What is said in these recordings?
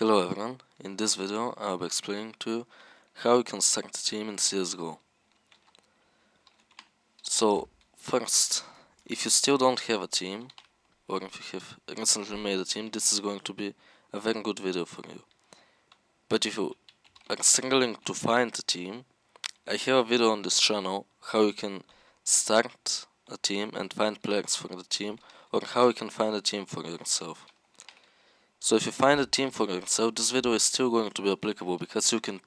Hello everyone, in this video I'll be explaining to you how you can start a team in CSGO. So first, if you still don't have a team, or if you have recently made a team, this is going to be a very good video for you. But if you are struggling to find a team, I have a video on this channel how you can start a team and find players for the team, or how you can find a team for yourself. So if you find a team for yourself, this video is still going to be applicable because you can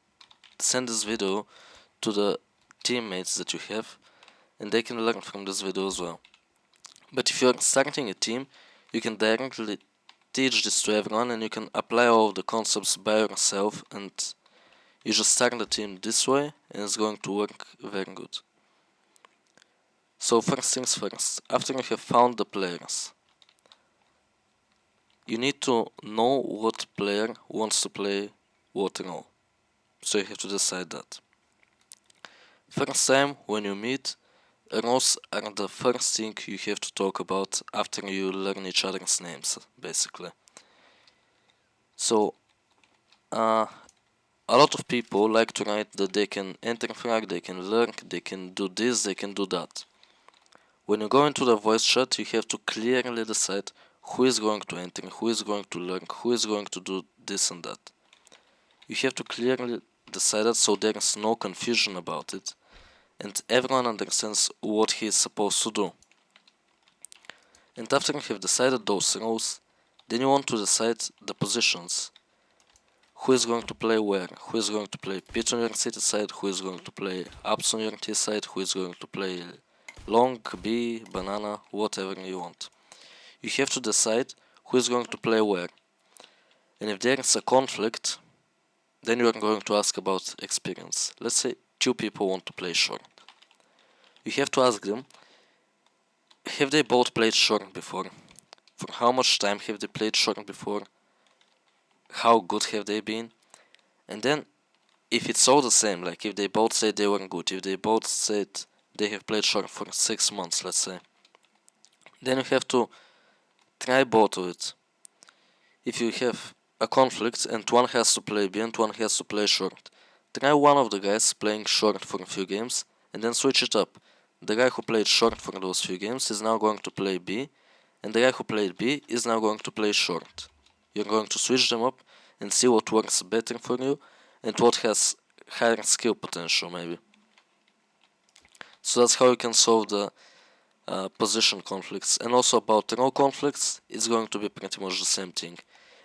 send this video to the teammates that you have and they can learn from this video as well. But if you are starting a team, you can directly teach this to everyone and you can apply all of the concepts by yourself, and you just start the team this way and it's going to work very good. So first things first, after you have found the players, you need to know what player wants to play what role. So you have to decide that. First time when you meet, roles are the first thing you have to talk about after you learn each other's names, basically. So, a lot of people like to write that they can enter frag, they can lurk, they can do this, they can do that. When you go into the voice chat, you have to clearly decide who is going to enter, who is going to lurk, who is going to do this and that. You have to clearly decide that so there is no confusion about it, and everyone understands what he is supposed to do. And after you have decided those roles, then you want to decide the positions. Who is going to play where? Who is going to play pit on your city side? Who is going to play ups on your T side? Who is going to play long, B, banana, whatever you want. You have to decide who is going to play where. And if there is a conflict, then you are going to ask about experience. Let's say two people want to play short. You have to ask them, have they both played short before? For how much time have they played short before? How good have they been? And then, if it's all the same, like if they both say they were good, if they both said they have played short for 6 months, let's say, then you have to try both of it. If you have a conflict and one has to play B and one has to play short, try one of the guys playing short for a few games and then switch it up. The guy who played short for those few games is now going to play B, and the guy who played B is now going to play short. You're going to switch them up and see what works better for you and what has higher skill potential maybe. So that's how you can solve the position conflicts. And also about role conflicts, it's going to be pretty much the same thing.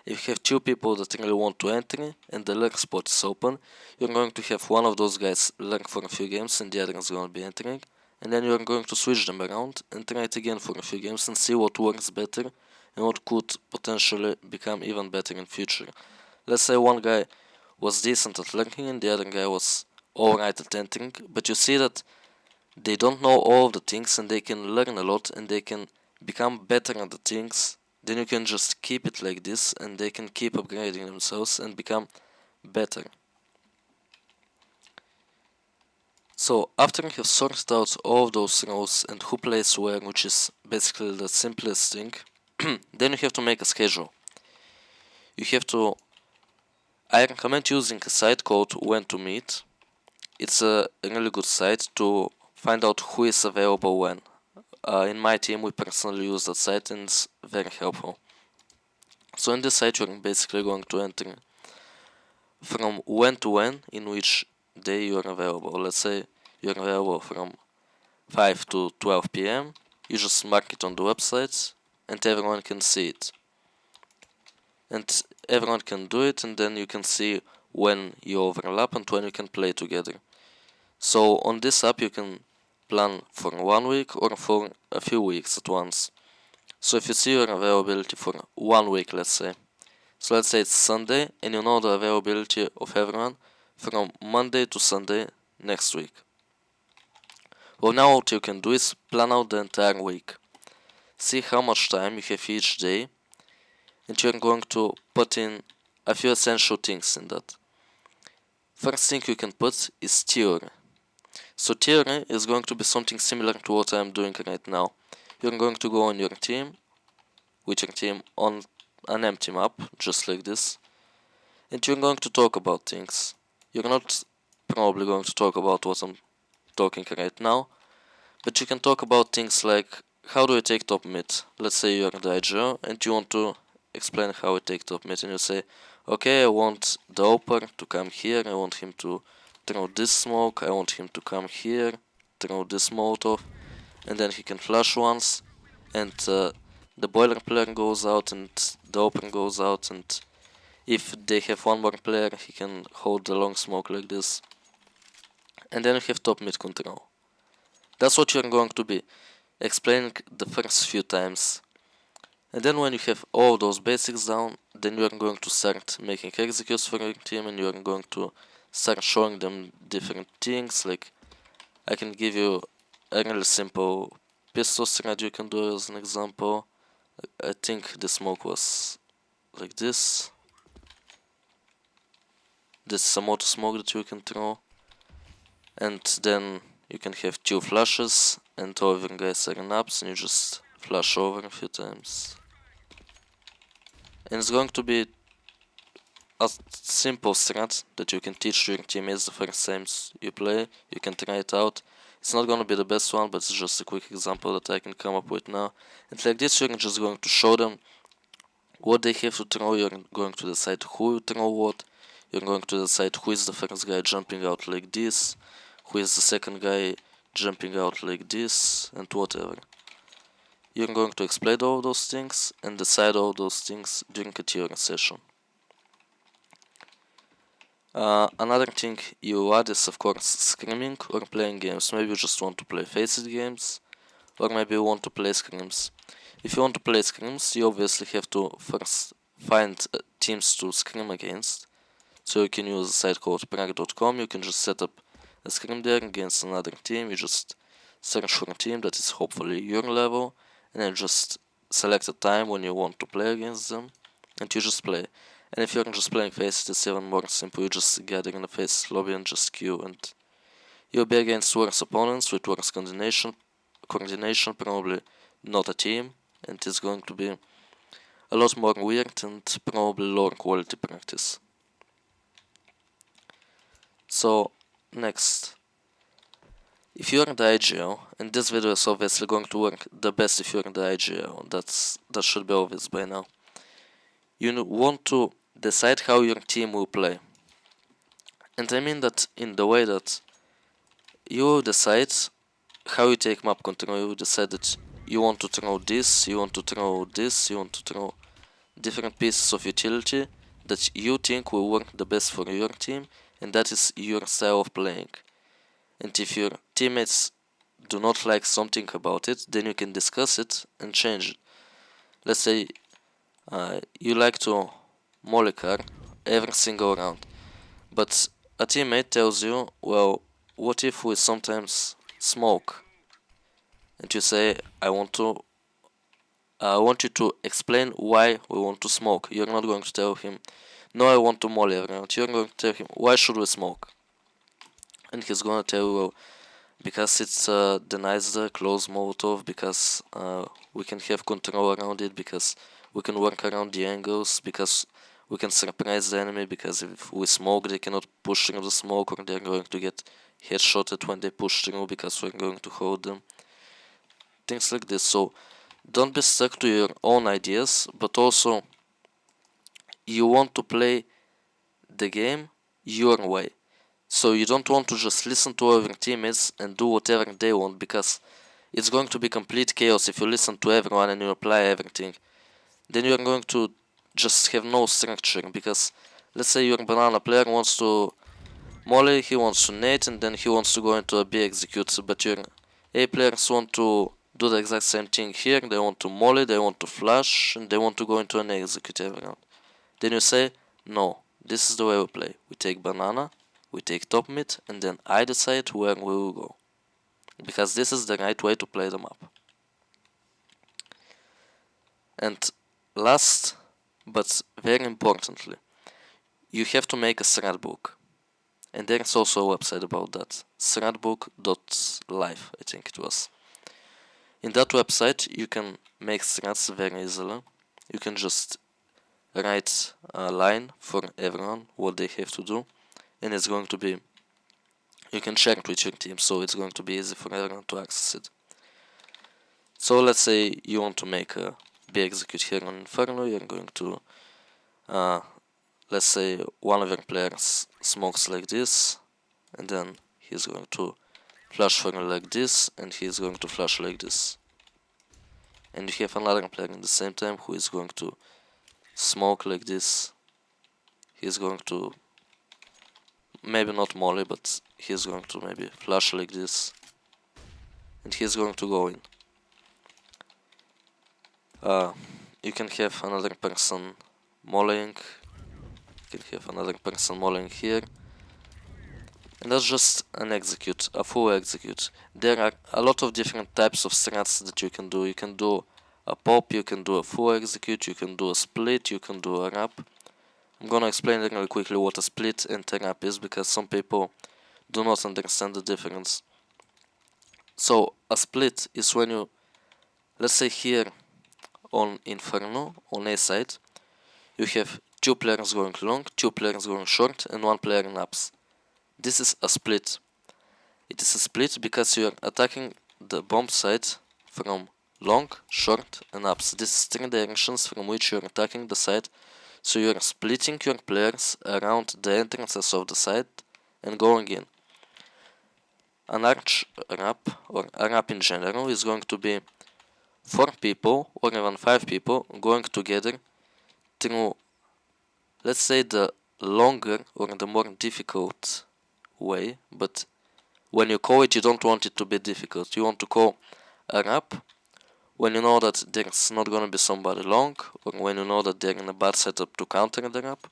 If you have two people that really want to enter and the lurk spot is open, you're going to have one of those guys lurk for a few games and the other is going to be entering, and then you're going to switch them around and try it again for a few games and see what works better and what could potentially become even better in future. Let's say one guy was decent at lurking and the other guy was alright at entering, but you see that they don't know all of the things and they can learn a lot and they can become better at the things. Then you can just keep it like this and they can keep upgrading themselves and become better. So after you have sorted out all of those roles and who plays where, which is basically the simplest thing, then you have to make a schedule. I recommend using a site called When to Meet. It's a really good site to find out who is available when. In my team we personally use that site and it's very helpful. So in this site you're basically going to enter from when to when, in which day you are available. Let's say you're available from 5 to 12 PM. You just mark it on the website and everyone can see it. And everyone can do it, and then you can see when you overlap and when you can play together. So on this app you can plan for 1 week or for a few weeks at once. So if you see your availability for 1 week, let's say. So let's say it's Sunday and you know the availability of everyone from Monday to Sunday next week. Well, now what you can do is plan out the entire week. See how much time you have each day, and you're going to put in a few essential things in that. First thing you can put is theory. So theory is going to be something similar to what I'm doing right now. You're going to go on your team, with your team on an empty map, just like this. and you're going to talk about things. You're not probably going to talk about what I'm talking right now, but you can talk about things like, how do I take top mid? Let's say you're the IGO and you want to explain how I take top mid, and you say, okay, I want the Oper to come here, I want him to throw this smoke, I want him to come here, throw this Molotov, and then he can flash once, and the boiler player goes out and the Oper goes out, and if they have one more player, he can hold the long smoke like this, and then you have top mid control. That's what you're going to be explaining the first few times. And then when you have all those basics down, then you are going to start making executes for your team, and you are going to start showing them different things. Like, I can give you a really simple pistol strat you can do as an example. I think the smoke was like this. This is some auto smoke that you can throw. And then you can have 2 flashes and all of your guys are in ups, and you just flash over a few times. And it's going to be a simple strat that you can teach to your teammates the first times you play. You can try it out. It's not going to be the best one, but it's just a quick example that I can come up with now. And like this, you're just going to show them what they have to throw. You're going to decide who you throw what. You're going to decide who is the first guy jumping out like this, who is the second guy jumping out like this, and whatever. You're going to explain all those things and decide all those things during a theory session. Another thing you add is, of course, scrimming or playing games. Maybe you just want to play faced games, or maybe you want to play scrims. If you want to play scrims, you obviously have to first find teams to scrim against. So you can use a site called prague.com. You can just set up a scrim there against another team. You just search for a team that is hopefully your level, and then just select a time when you want to play against them, and you just play. And if you're just playing faces, it's even more simple. You just gather in the face lobby and just queue, and you'll be against worse opponents with worse coordination, probably not a team, and it's going to be a lot more weird and probably lower quality practice. So, next. If you're the IGL, and this video is obviously going to work the best if you're the IGL, that should be obvious by now. You want to decide how your team will play. And I mean that in the way that you decide how you take map control. You decide that you want to throw this, you want to throw this, you want to throw different pieces of utility that you think will work the best for your team, and that is your style of playing. And if your teammates do not like something about it, then you can discuss it and change it. Let's say you like to mollycar every single round, but a teammate tells you, well, what if we sometimes smoke? And you say, I want you to explain why we want to smoke. You're not going to tell him, no, I want to molly every round. You're going to tell him, why should we smoke? And he's gonna tell you, well, because it's denies the close Molotov, because we can have control around it, because we can work around the angles, because we can surprise the enemy, because if we smoke they cannot push through the smoke, or they're going to get headshotted when they push through because we're going to hold them. Things like this. So don't be stuck to your own ideas, but also you want to play the game your way. So you don't want to just listen to all your teammates and do whatever they want, because it's going to be complete chaos if you listen to everyone and you apply everything. Then you are going to just have no structure, because let's say your banana player wants to molly, he wants to nade, and then he wants to go into a B execute, but your A players want to do the exact same thing here. They want to molly, they want to flash, and they want to go into an execute every round. Then you say, no, this is the way we play. We take banana, we take top mid, and then I decide where we will go, because this is the right way to play the map. And last, but very importantly, you have to make a strat book. And there is also a website about that, stratbook.live, I think it was. In that website you can make strats very easily. You can just write a line for everyone what they have to do, and it's going to be, you can share it with your team, so it's going to be easy for everyone to access it. So let's say you want to make a B execute here on Inferno. You're going to let's say one of your players smokes like this, and then he's going to flash for like this, and he's going to flash like this. And you have another player in the same time who is going to smoke like this. He's going to maybe not molly, but he's going to maybe flash like this, and he's going to go in. You can have another person mollying. You can have another person mollying here. And that's just an execute, a full execute. There are a lot of different types of strats that you can do. You can do a pop, you can do a full execute, you can do a split, you can do a wrap. I'm gonna explain really quickly what a split and a wrap is, because some people do not understand the difference. So a split is when you, let's say here on Inferno, on A side, you have two players going long, two players going short, and one player in ups. This is a split. It is a split because you are attacking the bomb side from long, short, and ups. This is three directions from which you are attacking the side. So you are splitting your players around the entrances of the side and going in. An arch wrap, or a wrap in general, is going to be 4 people or even 5 people going together through, let's say, the longer or the more difficult way, but when you call it, you don't want it to be difficult. You want to call a wrap when you know that there's not going to be somebody long, or when you know that they're in a bad setup to counter the wrap.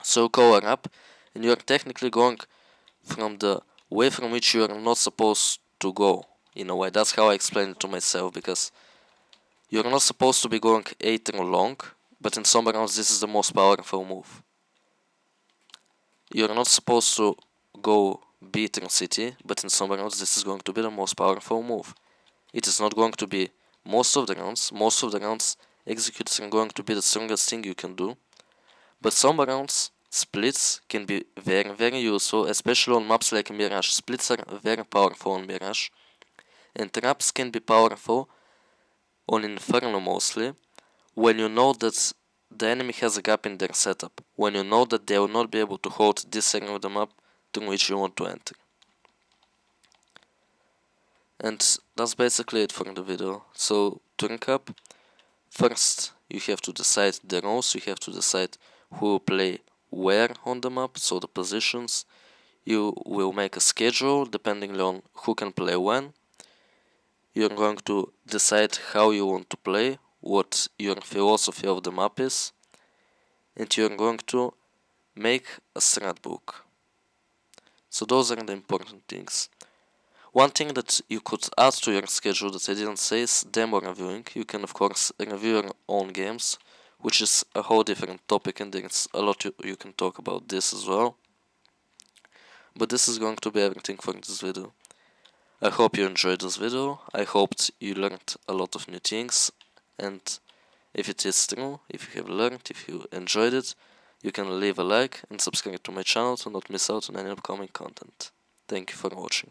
So you call a wrap, and you are technically going from the way from which you are not supposed to go, in a way. That's how I explain it to myself, because you're not supposed to be going A through long, but in some rounds this is the most powerful move. You're not supposed to go B through city, but in some rounds this is going to be the most powerful move. It is not going to be most of the rounds executes are going to be the strongest thing you can do, but some rounds splits can be very, very useful, especially on maps like Mirage. Splits are very powerful on Mirage, and traps can be powerful on Inferno mostly, when you know that the enemy has a gap in their setup, when you know that they will not be able to hold this segment of the map through which you want to enter. And that's basically it for the video. So to recap, first you have to decide the roles, you have to decide who will play where on the map, so the positions. You will make a schedule depending on who can play when. You're going to decide how you want to play, what your philosophy of the map is, and you're going to make a strat book. So those are the important things. One thing that you could add to your schedule that I didn't say is demo reviewing. You can of course review your own games, which is a whole different topic, and there's a lot you can talk about this as well. But this is going to be everything for this video. I hope you enjoyed this video. I hoped you learned a lot of new things, and if it is true, if you have learned, if you enjoyed it, you can leave a like and subscribe to my channel to not miss out on any upcoming content. Thank you for watching.